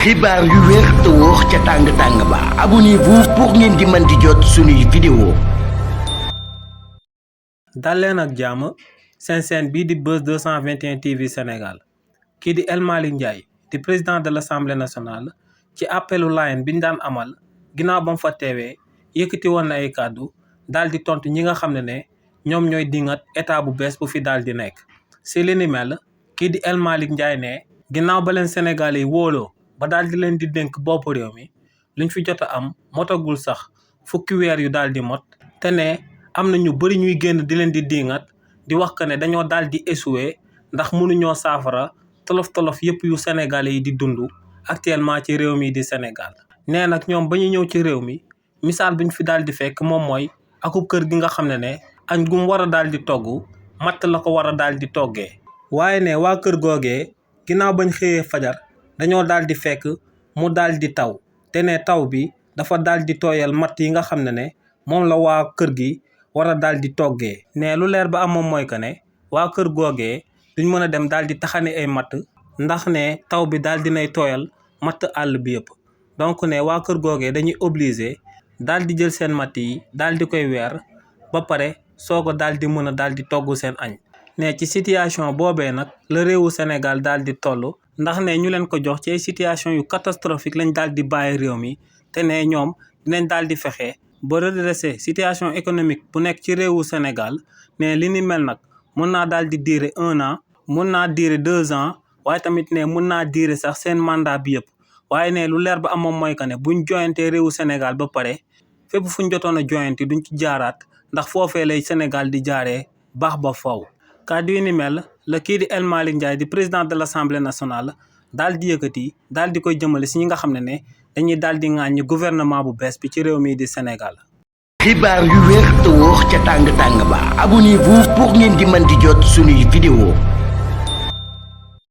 xibaar yu wér te wóor ca tàng ba abonnez-vous pour ngeen di mën di jot suñuy vidéo. dal leen ak jàmm seen chaîne bii di Buzz 221 TV Sénégal kii di El Malick Ndiaye di président de l'Assemblée nationale ci appelu Layène bi ñu daan amal ginnaaw ba mu fa teewee yëkkati woon na ay kàddu daal di tontu ñi nga xam ne ñoom ñooy dingat état bu bees bu fi daal di nekk. si li ni mel kii di El Malick Ndiaye ne ginnaaw ba leen Sénégal yi wóoloo ba daal di leen di dénk bopp réew mi luñ fi jot a am motagul sax fukki weer yu daal di mot te ne am na ñu bëri ñuy génn di leen di dingat di wax que ne dañoo daal di échoué ndax mënuñoo saafara tolof-tolof yëpp yu Sénégalais yi di dund actuellement ci réew mi di Sénégal. nee nag ñoom ba ñu ñëw ci réew mi misaal bi ñu fi daal di fekk moom mooy akub kër gi nga xam ne añ gu mu war a daal di togg matt la ko war a daal di toggee. waaye ne waa kër googee ginnaaw bañ xëyee fajar dañoo daal di fekk mu daal di taw te ne taw bi dafa daal di tooyal matt yi nga xam ne moom la waa kër gi war a daal di toggee. ne lu leer ba am moom mooy que ne waa kër googee duñ mën a dem daal di taxani ay matt ndax ne taw bi daal di nay tooyal matt àll bi yëpp. donc ne waa kër googee dañuy obligé daal di jël seen matt yi daal di koy weer ba pare soo ko daal di mën a daal di togg seen añ. ne ci situation boobee nag la réewu Sénégal daal di toll ndax ne ñu leen ko jox ci ay situation yu catastrophique lañ daal di bàyyi réew mi te ne ñoom dinañ daal di fexe ba redresser situation économique bu nekk ci réewu Sénégal. ne li ni mel nag mun naa daal di durer 1 an mun naa durer 2 ans waaye tamit ne mun naa durer sax seen mandat bi yëpp. waaye ne lu leer ba am moom mooy que ne buñ joyantee réewu Sénégal ba pare fépp fuñ jotoon a joyanti duñ ci jaaraat ndax foofee lay Sénégal di jaaree baax ba faw. kàddu yi ni mel la kii di El Malick Ndiaye di président de l'Assemblée nationale daal di yëkkati daal di koy jëmale si ñi nga xam ne dañuy daal di ŋàññi gouvernement bu bees bi ci réew mi di Sénégal. xibaar yu wér te wóor ca tàng ba abonnez-vous pour ngeen di mën di jot suñuy vidéo.